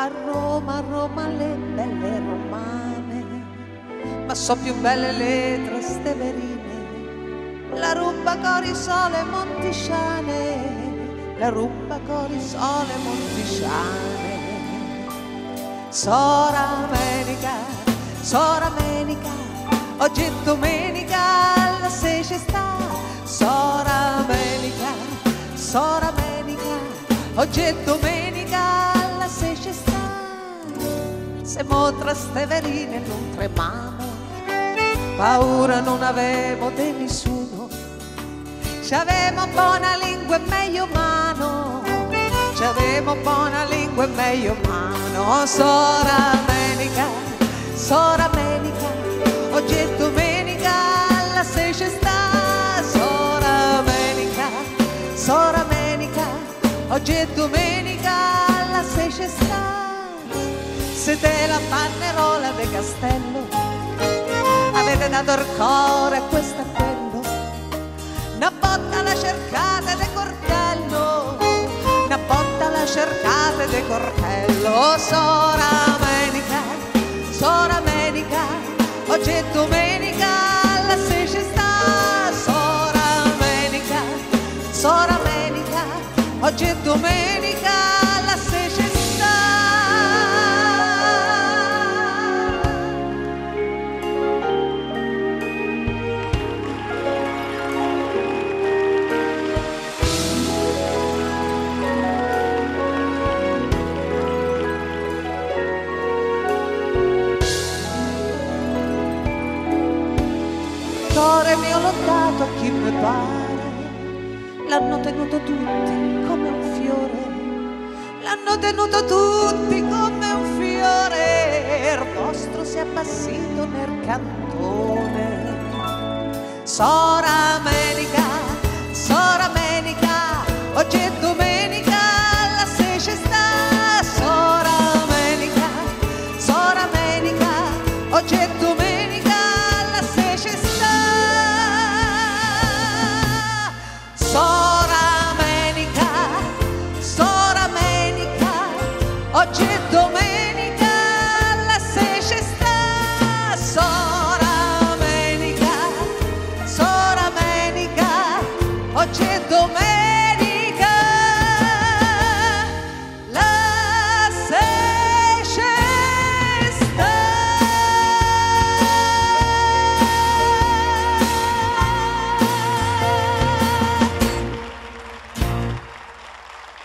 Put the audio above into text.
A Roma le belle romane, ma so più belle le trasteverine, la rumba corisole montisciane, la rumba corisole montisciane. Sora menica, oggi è domenica, la sece sta. Sora menica, oggi è domenica, la sece sta. Siamo trasteverine, non tremamo, paura non avevo di nessuno. C'avemo buona lingua e meglio mano, c'avemo buona lingua e meglio mano. Sora menica, oggi è domenica, la sece sta. Sora menica, oggi è domenica, la sece sta. Siete la banderola del castello, avete dato il cuore a questo e quello, una botta la cercate de cortello, una botta la cercate de cortello. Sora menica, oggi è domenica, la sece sta. Sora menica, oggi è domenica, la sece sta. Cuore mio l'ho dato a chi mi pare, l'hanno tenuto tutti come un fiore, l'hanno tenuto tutti come un fiore, il vostro si è abbassito nel cantone. Sora menica, oggi è domenica, la sece sta. Sora menica, oggi è